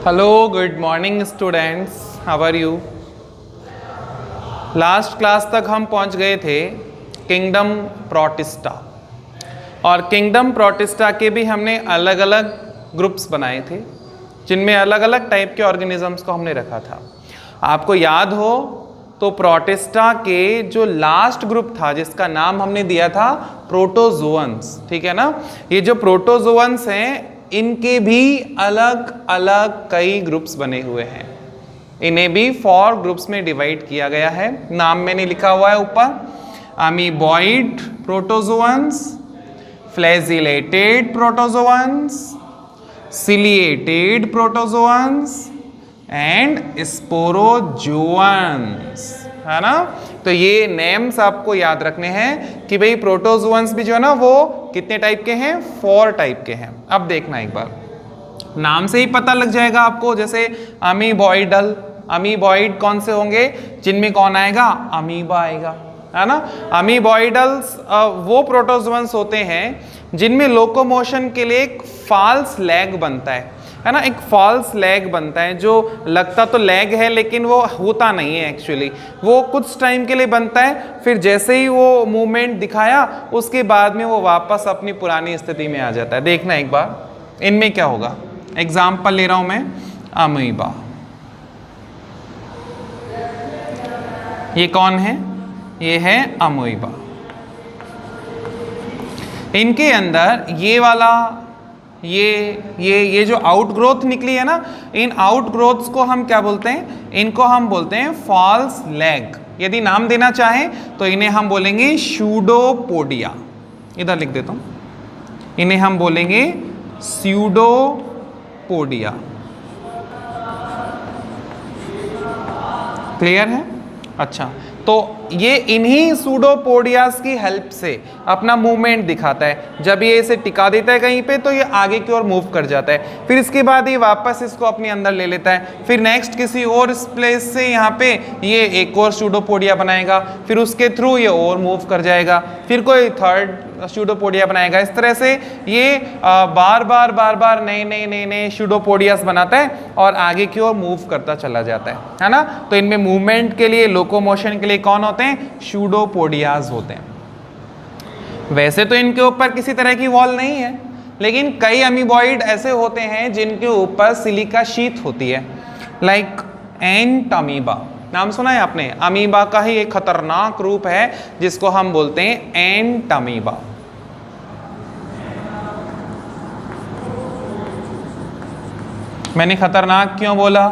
Hello, good morning students, how are you. Last class तक हम पहुंच गए थे किंगडम प्रोटिस्टा, और किंगडम प्रोटिस्टा के भी हमने अलग अलग ग्रुप्स बनाए थे जिनमें अलग अलग टाइप के ऑर्गेनिजम्स को हमने रखा था। आपको याद हो तो प्रोटिस्टा के जो लास्ट ग्रुप था जिसका नाम हमने दिया था प्रोटोजोअन्स, ठीक है ना। ये जो प्रोटोजोअन्स हैं इनके भी अलग अलग कई ग्रुप्स बने हुए हैं, इन्हें भी 4 ग्रुप्स में डिवाइड किया गया है। नाम मैंने लिखा हुआ है ऊपर, amoeboid protozoans, flagellated protozoans, ciliated protozoans and स्पोरोजोअन्स, है ना। तो ये नेम्स आपको याद रखने हैं कि भाई प्रोटोजोअन्स भी जो है ना वो कितने टाइप के हैं, 4 टाइप के हैं। अब देखना एक बार, नाम से ही पता लग जाएगा आपको। जैसे अमीबॉइडल, अमीबॉइड कौन से होंगे, जिनमें कौन आएगा, अमीबा आएगा, है ना। अमीबॉइडल्स वो प्रोटोजोअन्स होते हैं जिनमें लोकोमोशन के लिए एक फॉल्स लेग बनता है ना। एक फॉल्स लेग बनता है जो लगता तो लेग है लेकिन वो होता नहीं है एक्चुअली। वो कुछ टाइम के लिए बनता है, फिर जैसे ही वो मूवमेंट दिखाया उसके बाद में वो वापस अपनी पुरानी स्थिति में आ जाता है। देखना एक बार इनमें क्या होगा। एग्जाम्पल ले रहा हूं मैं, अमीबा, ये कौन है, ये है अमीबा। इनके अंदर ये वाला ये जो आउटग्रोथ निकली है ना, इन आउटग्रोथ्स को हम क्या बोलते हैं, इनको हम बोलते हैं फॉल्स लेग। यदि नाम देना चाहें तो इन्हें हम बोलेंगे स्यूडोपोडिया। इधर लिख देता हूं, इन्हें हम बोलेंगे स्यूडोपोडिया। क्लियर है। अच्छा, तो ये इन्हीं सूडोपोडियास की हेल्प से अपना मूवमेंट दिखाता है। जब ये इसे टिका देता है कहीं पे तो ये आगे की ओर मूव कर जाता है, फिर इसके बाद ये वापस इसको अपने अंदर ले लेता है, फिर नेक्स्ट किसी और प्लेस से यहाँ पे ये एक और सूडोपोडिया बनाएगा, फिर उसके थ्रू ये और मूव कर जाएगा, फिर कोई थर्ड सूडोपोडिया बनाएगा। इस तरह से ये बार बार नए सूडोपोडियास बनाता है और आगे की ओर मूव करता चला जाता है ना। तो इनमें मूवमेंट के लिए, लोकोमोशन के लिए कौन होते हैं, सूडोपोडियास होते हैं। वैसे तो इनके ऊपर किसी तरह की वॉल नहीं है, लेकिन कई अमीबॉइड ऐसे होते हैं जिनके ऊपर सिलिका शीथ होती है, लाइक एंट अमीबा। नाम सुना है आपने, अमीबा का ही एक खतरनाक रूप है जिसको हम बोलते हैं एंट अमीबा। मैंने खतरनाक क्यों बोला,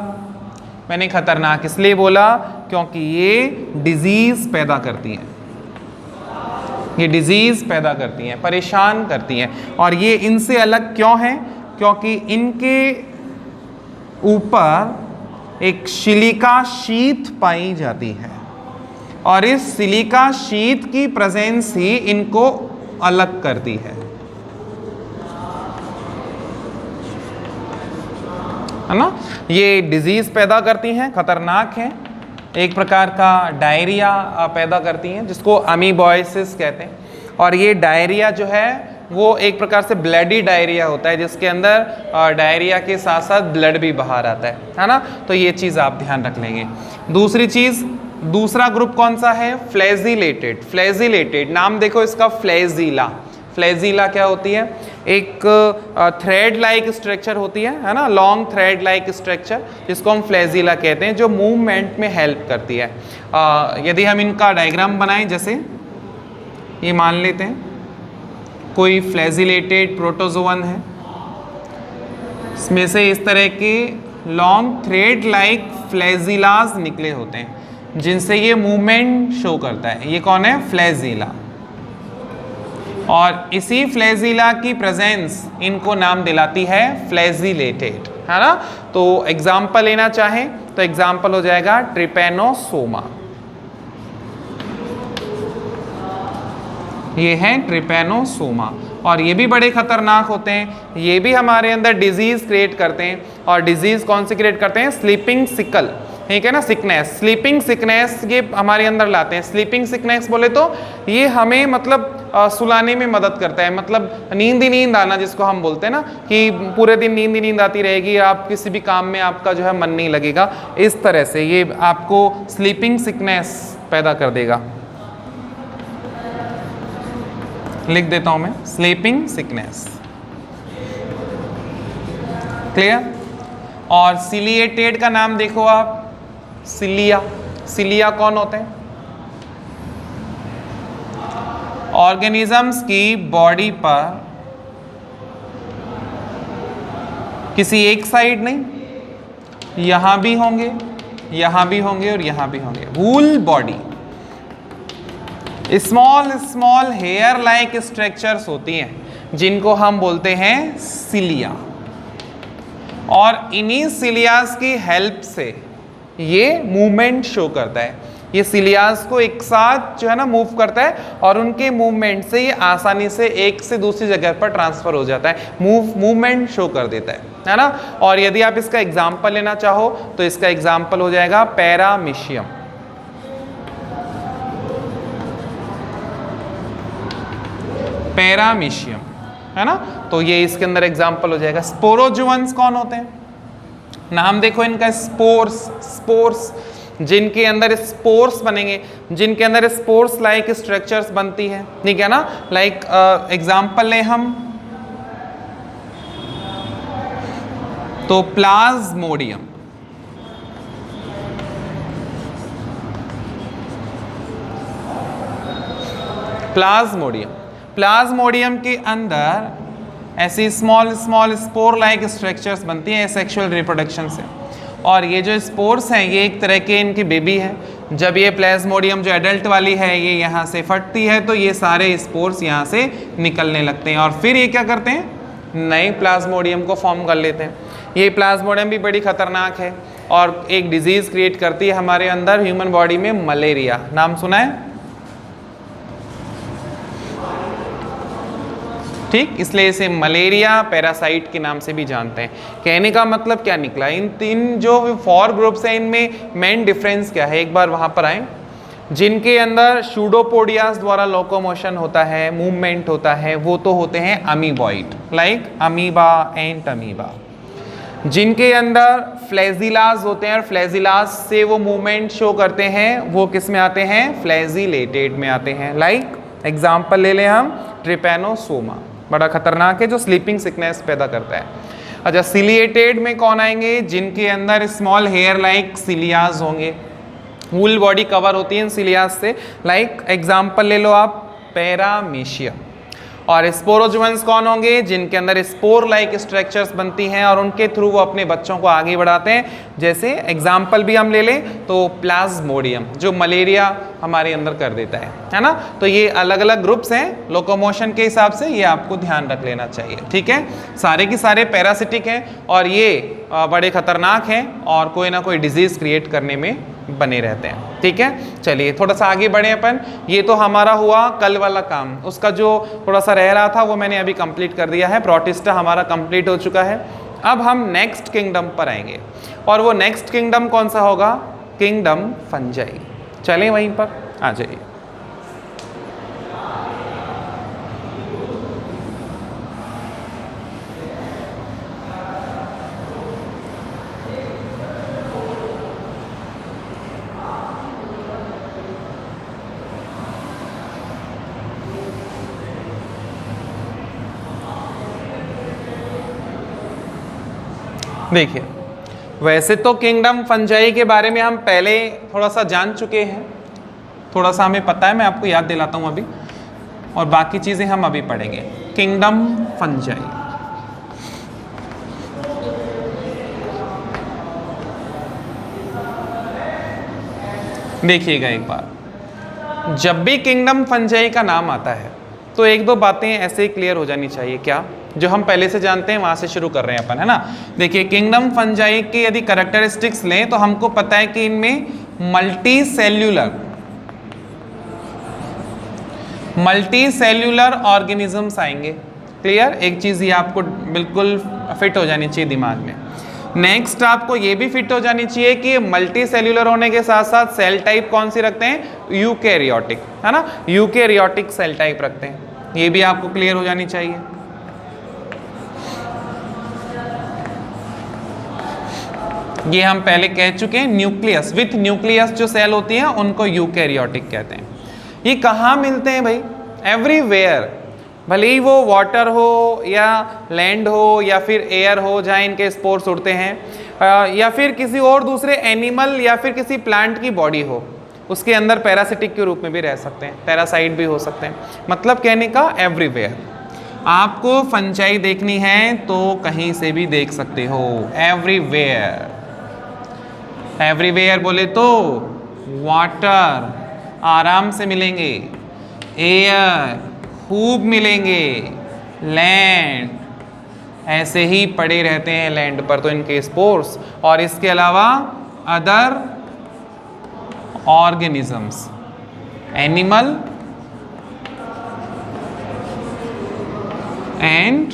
मैंने खतरनाक इसलिए बोला क्योंकि ये डिजीज पैदा करती हैं, ये डिजीज पैदा करती हैं, परेशान करती हैं। और ये इनसे अलग क्यों हैं, क्योंकि इनके ऊपर एक सिलिका शीथ पाई जाती है और इस सिलिका शीथ की प्रेजेंस ही इनको अलग करती है ना। ये डिजीज पैदा करती हैं, खतरनाक हैं, एक प्रकार का डायरिया पैदा करती हैं जिसको अमीबॉयसिस कहते हैं। और ये डायरिया जो है वो एक प्रकार से ब्लडी डायरिया होता है जिसके अंदर डायरिया के साथ साथ ब्लड भी बाहर आता है ना। तो ये चीज़ आप ध्यान रख लेंगे। दूसरी चीज़, दूसरा ग्रुप कौन सा है, फ्लैजिलेटेड। फ्लैजिलेटेड नाम देखो इसका, फ्लैजिला। फ्लैजिला क्या होती है, एक थ्रेड लाइक स्ट्रक्चर होती है ना, लॉन्ग थ्रेड लाइक स्ट्रक्चर जिसको हम फ्लैजिला कहते हैं, जो मूवमेंट में हेल्प करती है। यदि हम इनका डायग्राम बनाएं, जैसे ये मान लेते हैं कोई फ्लैजिलेटेड प्रोटोजोअन है, इसमें से इस तरह के लॉन्ग थ्रेड लाइक फ्लैजिलास निकले होते हैं जिनसे ये मूवमेंट शो करता है। ये कौन है, फ्लैजिला। और इसी फ्लैजिला की प्रेजेंस इनको नाम दिलाती है फ्लैजिलेटेड, है ना। तो एग्जाम्पल लेना चाहें तो एग्जाम्पल हो जाएगा ट्रिपेनोसोमा। ये है ट्रिपेनोसोमा, और ये भी बड़े खतरनाक होते हैं। ये भी हमारे अंदर डिजीज क्रिएट करते हैं, और डिजीज कौन सी क्रिएट करते हैं, स्लीपिंग सिकल, ठीक है ना, सिकनेस, स्लीपिंग सिकनेस ये हमारे अंदर लाते हैं। स्लीपिंग सिकनेस बोले तो ये हमें मतलब सुलाने में मदद करता है, मतलब नींद ही नींद आना जिसको हम बोलते हैं ना, कि पूरे दिन नींद ही नींद आती रहेगी, आप किसी भी काम में आपका जो है मन नहीं लगेगा, इस तरह से ये आपको स्लीपिंग सिकनेस पैदा कर देगा। लिख देता हूं मैं, स्लीपिंग सिकनेस। क्लियर। और सिलिएटेड का नाम देखो आप, सिलिया। सिलिया कौन होते हैं? ऑर्गेनिजम्स की बॉडी पर किसी एक साइड नहीं, यहां भी होंगे, यहां भी होंगे और यहां भी होंगे, whole body small small hair like structures होती हैं जिनको हम बोलते हैं सिलिया। और इन्हीं सिलियास की हेल्प से ये मूवमेंट शो करता है, ये सिलियास को एक साथ जो है ना मूव करता है और उनके मूवमेंट से ये आसानी से एक से दूसरी जगह पर ट्रांसफर हो जाता है, मूवमेंट शो कर देता है ना। और यदि आप इसका एग्जाम्पल लेना चाहो तो इसका एग्जाम्पल हो जाएगा पैरामीशियम। पैरामीशियम है ना, तो ये इसके अंदर एग्जाम्पल हो जाएगा। स्पोरोजुअन्स कौन होते हैं? नाम देखो इनका, स्पोर्स। स्पोर्स जिनके अंदर स्पोर्स बनेंगे, जिनके अंदर स्पोर्स लाइक स्ट्रक्चर्स बनती है, ठीक है ना। लाइक एग्जाम्पल लें हम तो प्लाज्मोडियम, प्लाज्मोडियम। प्लाज्मोडियम के अंदर ऐसी small small spore like structures बनती हैं सेक्सुअल रिप्रोडक्शन से। और ये जो स्पोर्स हैं ये एक तरह के इनकी बेबी है। जब ये प्लाज्मोडियम जो एडल्ट वाली है ये यहाँ से फटती है तो ये सारे स्पोर्स यहाँ से निकलने लगते हैं और फिर ये क्या करते हैं, नए प्लाज्मोडियम को फॉर्म कर लेते हैं। ये प्लाज्मोडियम भी बड़ी खतरनाक है और एक डिजीज क्रिएट करती है हमारे अंदर ह्यूमन बॉडी में, मलेरिया। नाम सुना है? ठीक, इसलिए इसे मलेरिया पैरासाइट के नाम से भी जानते हैं। कहने का मतलब क्या निकला, इन तीन जो 4 ग्रुप्स हैं इनमें मेन डिफरेंस क्या है, एक बार वहां पर आए। जिनके अंदर शूडोपोडियास द्वारा लोकोमोशन होता है, मूवमेंट होता है, वो तो होते हैं अमीबॉइड, लाइक अमीबा, एंट अमीबा। जिनके अंदर फ्लैजिलास होते हैं और फ्लैजिलास से वो मूवमेंट शो करते हैं, वो किस में आते हैं, फ्लैजिलेटेड में आते हैं। लाइक एग्जाम्पल ले लें हम, ट्रिपैनोसोमा, बड़ा खतरनाक है जो स्लीपिंग सिकनेस पैदा करता है। अच्छा, सिलिएटेड में कौन आएंगे, जिनके अंदर स्मॉल हेयर लाइक सिलियाज होंगे, फुल बॉडी कवर होती है इन सिलियाज से। लाइक एग्जाम्पल ले लो आप, पैरामीशियम। और स्पोरोजुअन्स कौन होंगे, जिनके अंदर स्पोर लाइक स्ट्रक्चर्स बनती हैं और उनके थ्रू वो अपने बच्चों को आगे बढ़ाते हैं। जैसे एग्जाम्पल भी हम ले लें तो प्लाज्मोडियम जो मलेरिया हमारे अंदर कर देता है ना। तो ये अलग अलग ग्रुप्स हैं लोकोमोशन के हिसाब से, ये आपको ध्यान रख लेना चाहिए, ठीक है। सारे के सारे पैरासिटिक हैं और ये बड़े खतरनाक हैं और कोई ना कोई डिजीज क्रिएट करने में बने रहते हैं, ठीक है। चलिए थोड़ा सा आगे बढ़े अपन। ये तो हमारा हुआ कल वाला काम, उसका जो थोड़ा सा रह रहा था वो मैंने अभी कंप्लीट कर दिया है। प्रोटिस्टा हमारा कंप्लीट हो चुका है। अब हम नेक्स्ट किंगडम पर आएंगे और वो नेक्स्ट किंगडम कौन सा होगा, किंगडम फंजाई। चलें वहीं पर आ जाइए। देखिए, वैसे तो किंगडम फंजाई के बारे में हम पहले थोड़ा सा जान चुके हैं, थोड़ा सा हमें पता है, मैं आपको याद दिलाता हूं अभी, और बाकी चीज़ें हम अभी पढ़ेंगे। किंगडम फंजाई, देखिएगा एक बार, जब भी किंगडम फंजाई का नाम आता है तो एक दो बातें ऐसे ही क्लियर हो जानी चाहिए। क्या, जो हम पहले से जानते हैं वहां से शुरू कर रहे हैं अपन, है ना। देखिए, किंगडम फंजाई के यदि कैरेक्टरिस्टिक्स लें तो हमको पता है कि इनमें मल्टी सेल्यूलर ऑर्गेनिजम्स आएंगे। क्लियर, एक चीज ये आपको बिल्कुल फिट हो जानी चाहिए दिमाग में। नेक्स्ट आपको ये भी फिट हो जानी चाहिए कि मल्टी सेल्यूलर होने के साथ साथ सेल टाइप कौन सी रखते हैं, यूकैरियोटिक, है ना, यूकैरियोटिक सेल टाइप रखते हैं। ये भी आपको क्लियर हो जानी चाहिए। ये हम पहले कह चुके हैं, न्यूक्लियस विथ न्यूक्लियस जो सेल होती हैं उनको यूकैरियोटिक कहते हैं। ये कहाँ मिलते हैं भाई? एवरीवेयर, भले ही वो वाटर हो या लैंड हो या फिर एयर हो जहाँ इनके स्पोर्स उड़ते हैं, या फिर किसी और दूसरे एनिमल या फिर किसी प्लांट की बॉडी हो, उसके अंदर पैरासिटिक के रूप में भी रह सकते हैं, पैरासाइट भी हो सकते हैं। मतलब कहने का एवरीवेयर। आपको फंजाई देखनी है तो कहीं से भी देख सकते हो, एवरीवेयर। एवरीवेयर बोले तो वाटर आराम से मिलेंगे, एयर खूब मिलेंगे, लैंड ऐसे ही पड़े रहते हैं लैंड पर तो इनके स्पोर्स, और इसके अलावा other organisms, animal and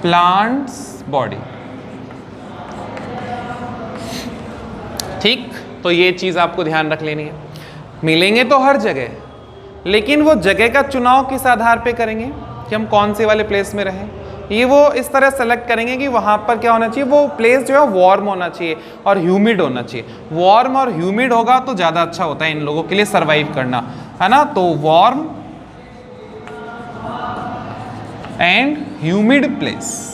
plants body. ठीक, तो ये चीज आपको ध्यान रख लेनी है। मिलेंगे तो हर जगह, लेकिन वो जगह का चुनाव किस आधार पे करेंगे कि हम कौन से वाले प्लेस में रहें, ये वो इस तरह सेलेक्ट करेंगे कि वहाँ पर क्या होना चाहिए, वो प्लेस जो है वार्म होना चाहिए और ह्यूमिड होना चाहिए। वार्म और ह्यूमिड होगा तो ज़्यादा अच्छा होता है इन लोगों के लिए सर्वाइव करना, है ना। तो वार्म एंड ह्यूमिड प्लेस।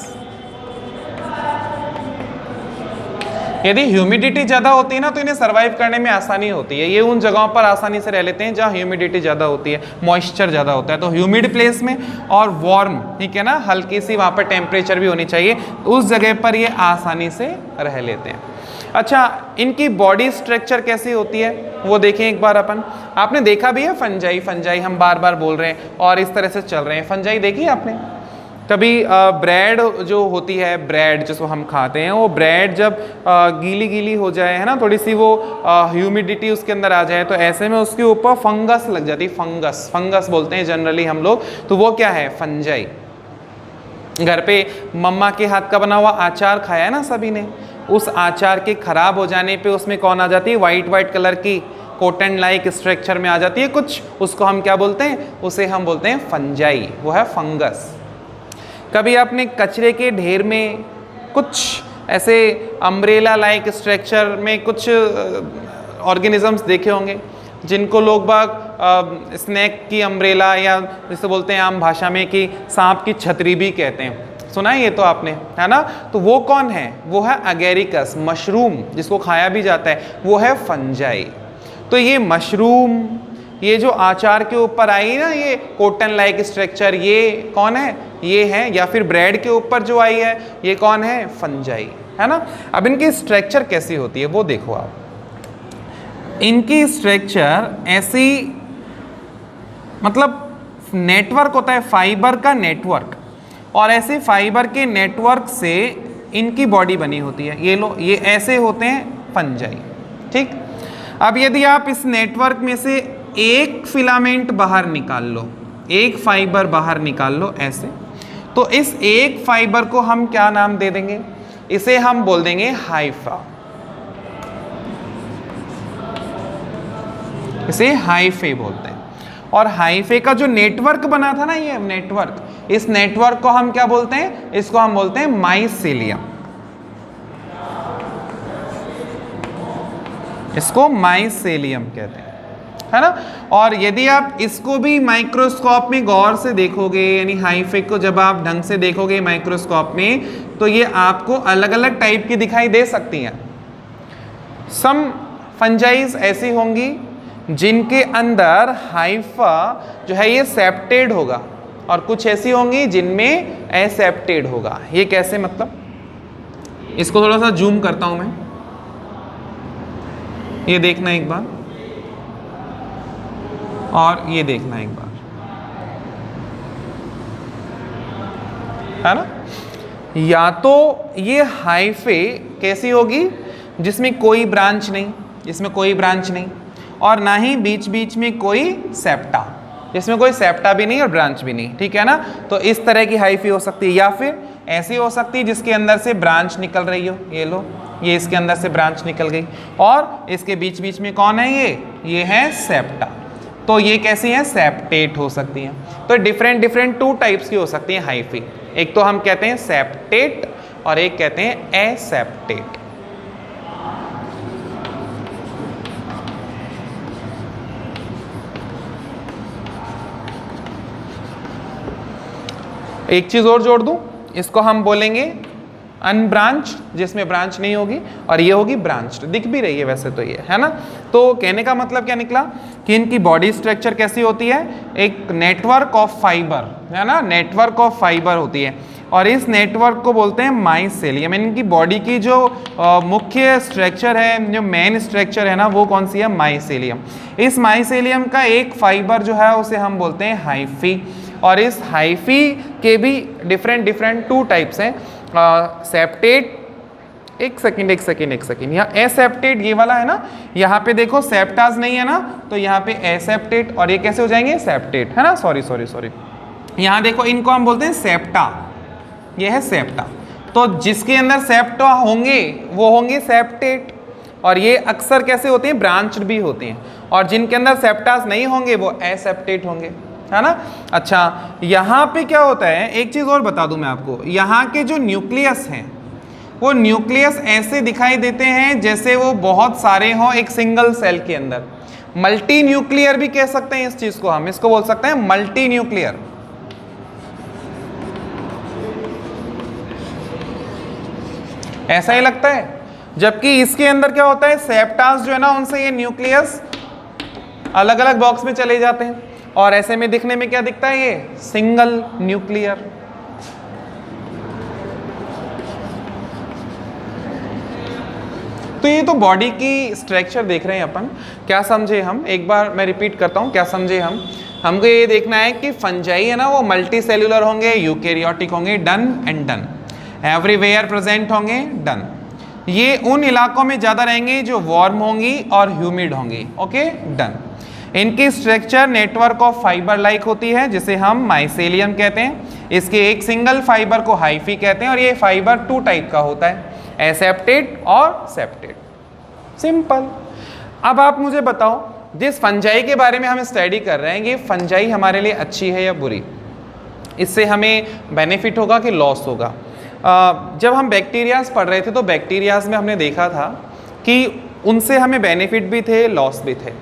यदि ह्यूमिडिटी ज़्यादा होती है ना तो इन्हें सर्वाइव करने में आसानी होती है। ये उन जगहों पर आसानी से रह लेते हैं जहाँ ह्यूमिडिटी ज़्यादा होती है, मॉइस्चर ज़्यादा होता है। तो ह्यूमिड प्लेस में और वार्म, ठीक है ना, हल्की सी वहाँ पर टेम्परेचर भी होनी चाहिए, उस जगह पर ये आसानी से रह लेते हैं। अच्छा, इनकी बॉडी स्ट्रक्चर कैसी होती है वो देखें एक बार अपन। आपने देखा भी है फंजाई, फंजाई हम बार बार बोल रहे हैं और इस तरह से चल रहे हैं। फंजाई देखी है आपने कभी? ब्रेड जो होती है, ब्रेड जिसको हम खाते हैं, वो ब्रेड जब गीली गीली हो जाए, है ना, थोड़ी सी वो ह्यूमिडिटी उसके अंदर आ जाए तो ऐसे में उसके ऊपर फंगस लग जाती है। फंगस, फंगस बोलते हैं जनरली हम लोग। तो वो क्या है? फंजाई। घर पे मम्मा के हाथ का बना हुआ अचार खाया है ना सभी ने, उस अचार के खराब हो जाने पे उसमें कौन आ जाती है? वाइट वाइट कलर की कॉटन लाइक स्ट्रक्चर में आ जाती है कुछ, उसको हम क्या बोलते हैं? उसे हम बोलते हैं फंजाई, वो है फंगस। कभी आपने कचरे के ढेर में कुछ ऐसे अम्ब्रेला लाइक स्ट्रक्चर में कुछ ऑर्गेनिजम्स देखे होंगे जिनको लोग बाग स्नैक की अम्ब्रेला या जिसे बोलते हैं आम भाषा में कि सांप की छतरी भी कहते हैं। सुना है ये तो आपने, है ना। तो वो कौन है? वो है अगेरिकस, मशरूम जिसको खाया भी जाता है, वो है फंजाई। तो ये मशरूम, ये जो आचार के ऊपर आई ना ये कॉटन लाइक स्ट्रक्चर, ये कौन है? ये है। या फिर ब्रेड के ऊपर जो आई है ये कौन है? फंजाई, है ना। अब इनकी स्ट्रक्चर कैसी होती है वो देखो आप। इनकी स्ट्रक्चर ऐसी, मतलब नेटवर्क होता है, फाइबर का नेटवर्क, और ऐसे फाइबर के नेटवर्क से इनकी बॉडी बनी होती है। ये लो, ये ऐसे होते हैं फंजाई, ठीक। अब यदि आप इस नेटवर्क में से एक फिलामेंट बाहर निकाल लो, एक फाइबर बाहर निकाल लो ऐसे, तो इस एक फाइबर को हम क्या नाम दे देंगे? इसे हम बोल देंगे हाइफा। इसे हाइफे बोलते हैं। और हाइफे का जो नेटवर्क बना था ना, ये नेटवर्क, इस नेटवर्क को हम क्या बोलते हैं? इसको हम बोलते हैं माइसेलियम। इसको माइसेलियम कहते हैं, है ना। और यदि आप इसको भी माइक्रोस्कोप में गौर से देखोगे, यानी हाइफे को जब आप ढंग से देखोगे माइक्रोस्कोप में, तो ये आपको अलग अलग टाइप की दिखाई दे सकती हैं। सम फंजाइज ऐसी होंगी जिनके अंदर हाइफा जो है ये सेप्टेड होगा, और कुछ ऐसी होंगी जिनमें एसेप्टेड होगा। ये कैसे? मतलब इसको थोड़ा सा जूम करता हूं मैं, ये देखना एक बार और ये देखना एक बार, है ना। या तो ये हाइफे कैसी होगी जिसमें कोई ब्रांच नहीं, जिसमें कोई ब्रांच नहीं, और ना ही बीच बीच में कोई सेप्टा, जिसमें कोई सेप्टा भी नहीं और ब्रांच भी नहीं, ठीक है ना। तो इस तरह की हाइफे हो सकती है। या फिर ऐसी हो सकती है जिसके अंदर से ब्रांच निकल रही हो, ये लो, ये इसके अंदर से ब्रांच निकल गई, और इसके बीच बीच में कौन है, ये है सेप्टा। तो ये कैसी हैं, सेप्टेट हो सकती हैं। तो डिफरेंट डिफरेंट टू टाइप्स की हो सकती हैं हाइफी। एक तो हम कहते हैं सेप्टेट और एक कहते हैं एसेप्टेट। एक चीज और जोड़ दूं, इसको हम बोलेंगे अनब्रांच, जिसमें ब्रांच नहीं होगी, और ये होगी ब्रांच्ड। दिख भी रही है वैसे तो ये, है ना। तो कहने का मतलब क्या निकला कि इनकी बॉडी स्ट्रक्चर कैसी होती है, एक नेटवर्क ऑफ फाइबर, है ना, नेटवर्क ऑफ फाइबर होती है, और इस नेटवर्क को बोलते हैं माइसेलियम। इनकी बॉडी की जो मुख्य स्ट्रक्चर है, जो मेन स्ट्रक्चर है ना, वो कौन सी है, माइसेलियम। इस माइसेलियम का एक फाइबर जो है उसे हम बोलते हैं हाइफी, और इस हाइफी के भी डिफरेंट डिफरेंट टू टाइप्स हैं, सेप्टेट, एक सेकेंड, यहाँ एसेप्टेट ये वाला है ना, यहाँ पे देखो सेप्टास नहीं है ना, तो यहाँ पे एसेप्टेट, और ये कैसे हो जाएंगे, सेप्टेट, है ना। सॉरी, यहाँ देखो इनको हम बोलते हैं सेप्टा, ये है सेप्टा। तो जिसके अंदर सेप्टा होंगे वो होंगे सेप्टेट, और ये अक्सर कैसे होते हैं, ब्रांच्ड भी होते हैं, और जिनके अंदर सेप्टास नहीं होंगे वो एसेप्टेट होंगे, है ना। अच्छा, यहाँ पे क्या होता है, एक चीज और बता दूं मैं आपको, यहाँ के जो न्यूक्लियस हैं वो न्यूक्लियस ऐसे दिखाई देते हैं जैसे वो बहुत सारे हों एक सिंगल सेल के अंदर। मल्टी न्यूक्लियर भी कह सकते हैं इस चीज को, हम इसको बोल सकते हैं मल्टी न्यूक्लियर। ऐसा ही लगता है, जबकि इसके अंदर क्या होता है, सेप्टास जो है ना, उनसे ये न्यूक्लियस अलग अलग बॉक्स में चले जाते हैं, और ऐसे में दिखने में क्या दिखता है, ये सिंगल न्यूक्लियर। तो ये तो बॉडी की स्ट्रक्चर देख रहे हैं अपन। क्या समझे हम, एक बार मैं रिपीट करता हूं, क्या समझे हम, हमको ये देखना है कि फंजाई है ना वो मल्टी सेल्यूलर होंगे, यूकेरियोटिक होंगे, done and done, everywhere present होंगे, डन। ये उन इलाकों में ज्यादा रहेंगे जो वार्म होंगी और ह्यूमिड होंगी, ओके, डन। इनकी structure network of fibre like होती है, जिसे हम माइसेलियम कहते हैं। इसके एक सिंगल फाइबर को हाइफी कहते हैं, और ये फाइबर टू टाइप का होता है, एसेप्टेट और सेप्टेट। सिंपल। अब आप मुझे बताओ, जिस फंजाई के बारे में हम स्टडी कर रहे हैं, ये फंजाई हमारे लिए अच्छी है या बुरी, इससे हमें बेनिफिट होगा कि लॉस होगा। जब हम बैक्टीरियाज पढ़ रहे थे तो बैक्टीरियाज में हमने देखा था कि उनसे हमें बेनिफिट भी थे, लॉस भी थे।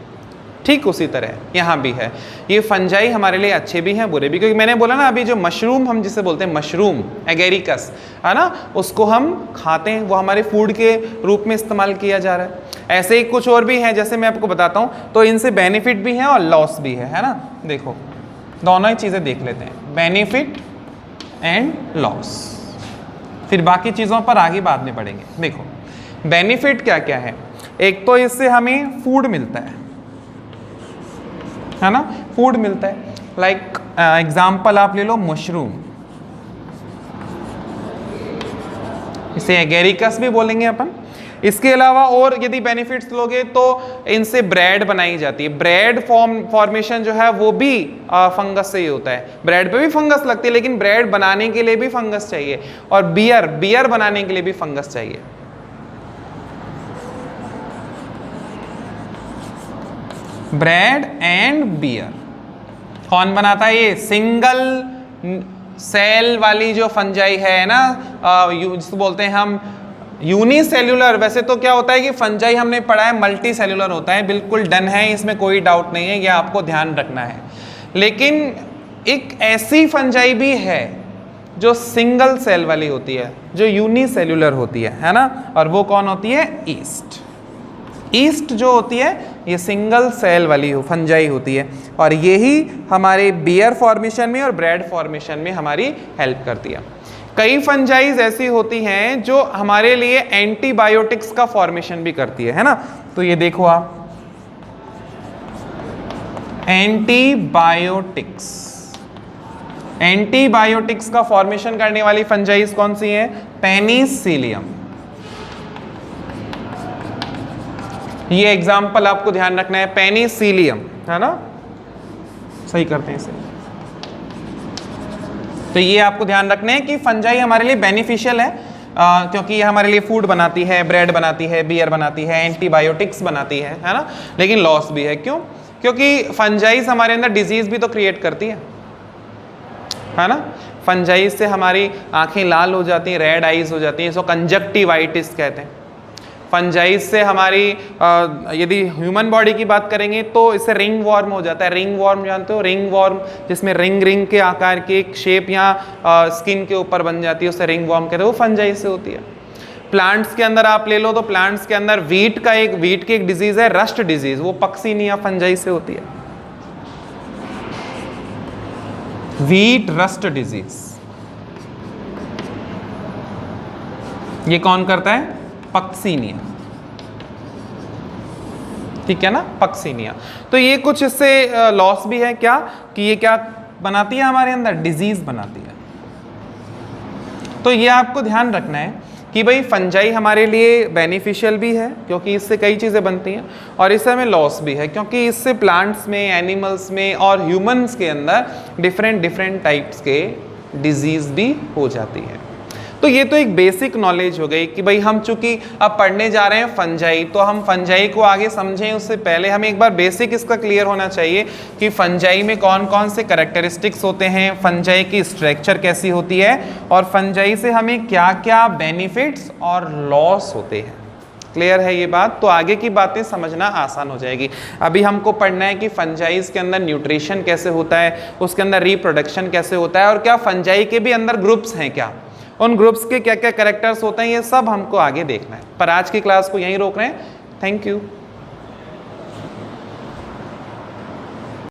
ठीक उसी तरह यहाँ भी है, ये फंजाई हमारे लिए अच्छे भी हैं बुरे भी, क्योंकि मैंने बोला ना अभी जो मशरूम हम जिसे बोलते हैं मशरूम एगेरिकस, है ना, उसको हम खाते हैं, वो हमारे फूड के रूप में इस्तेमाल किया जा रहा है। ऐसे ही कुछ और भी हैं, जैसे मैं आपको बताता हूँ, तो इनसे बेनिफिट भी है और लॉस भी है ना। देखो दोनों ही चीज़ें देख लेते हैं, बेनिफिट एंड लॉस, फिर बाकी चीज़ों पर आगे बाद में बढ़ेंगे। देखो बेनिफिट क्या क्या है, एक तो इससे हमें फूड मिलता है ना, फूड मिलता है। लाइक एग्जाम्पल आप ले लो मशरूम, इसे एगेरिकस भी बोलेंगे अपन। इसके अलावा और यदि बेनिफिट्स लोगे तो इनसे ब्रेड बनाई जाती है। ब्रेड फॉर्मेशन जो है वो भी फंगस से ही होता है। ब्रेड पे भी फंगस लगती है, लेकिन ब्रेड बनाने के लिए भी फंगस चाहिए, और बियर बनाने के लिए भी फंगस चाहिए। ब्रेड एंड बियर कौन बनाता है, ये सिंगल सेल वाली जो फंजाई है ना, जिसको बोलते हैं हम यूनिसेल्यूलर। वैसे तो क्या होता है कि फंजाई हमने पढ़ा है मल्टी सेल्यूलर होता है, बिल्कुल डन है, इसमें कोई डाउट नहीं है, यह आपको ध्यान रखना है। लेकिन एक ऐसी फंजाई भी है जो सिंगल सेल वाली होती है, जो यूनिसेल्यूलर होती है ना, और वो कौन होती है, ईस्ट। ईस्ट जो होती है ये सिंगल सेल वाली फंजाई होती है, और यही हमारे बियर फॉर्मेशन में और ब्रेड फॉर्मेशन में हमारी हेल्प करती है। कई फंजाइज ऐसी होती हैं जो हमारे लिए एंटीबायोटिक्स का फॉर्मेशन भी करती है ना। तो ये देखो आप, एंटीबायोटिक्स का फॉर्मेशन करने वाली फंजाइज कौन सी है, पेनिसिलियम। ये एग्जाम्पल आपको ध्यान रखना है, पेनिसिलियम, है ना, सही करते हैं इसे। तो ये आपको ध्यान रखना है कि फंजाई हमारे लिए बेनिफिशियल है, क्योंकि ये हमारे लिए फूड बनाती है, ब्रेड बनाती है, बियर बनाती है, एंटीबायोटिक्स बनाती है ना, लेकिन लॉस भी है। क्यों? क्योंकि फंजाइज हमारे अंदर डिजीज भी तो क्रिएट करती है ना। फंजाइज से हमारी आंखें लाल हो जाती हैं, रेड आईज हो जाती हैं, इसको कंजक्टिवाइटिस कहते हैं। फंजाइज से हमारी यदि ह्यूमन बॉडी की बात करेंगे तो इससे रिंग वॉर्म हो जाता है। रिंग वॉर्म जानते हो? रिंग वॉर्म जिसमें रिंग रिंग के आकार की एक शेप यहाँ स्किन के ऊपर बन जाती है, उससे रिंग वॉर्म कहते हैं, वो फंजाइज से होती है। प्लांट्स के अंदर आप ले लो तो प्लांट्स के अंदर वीट की एक डिजीज है, रस्ट डिजीज, वो पक्सीनिया फंजाइज से होती है। वीट रस्ट डिजीज ये कौन करता है? पक्सीनिया, ठीक है ना, पक्सीनिया। तो ये कुछ इससे लॉस भी है क्या, कि ये क्या बनाती है हमारे अंदर? डिजीज बनाती है। तो ये आपको ध्यान रखना है कि भाई फंजाई हमारे लिए बेनिफिशियल भी है क्योंकि इससे कई चीज़ें बनती हैं, और इससे हमें लॉस भी है क्योंकि इससे प्लांट्स में, एनिमल्स में और ह्यूमंस के अंदर डिफरेंट टाइप्स के डिजीज भी हो जाती है। तो ये तो एक बेसिक नॉलेज हो गई कि भाई हम चूंकि अब पढ़ने जा रहे हैं फंजाई, तो हम फंजाई को आगे समझें उससे पहले हमें एक बार बेसिक इसका क्लियर होना चाहिए कि फंजाई में कौन कौन से कैरेक्टरिस्टिक्स होते हैं, फंजाई की स्ट्रक्चर कैसी होती है, और फंजाई से हमें क्या क्या बेनिफिट्स और लॉस होते हैं। क्लियर है ये बात? तो आगे की बातें समझना आसान हो जाएगी। अभी हमको पढ़ना है कि फंजाइज के अंदर न्यूट्रिशन कैसे होता है, उसके अंदर रिप्रोडक्शन कैसे होता है, और क्या फंजाई के भी अंदर ग्रुप्स हैं, क्या उन ग्रुप्स के क्या क्या कैरेक्टर्स होते हैं, ये सब हमको आगे देखना है। पर आज की क्लास को यहीं रोक रहे हैं। Thank you.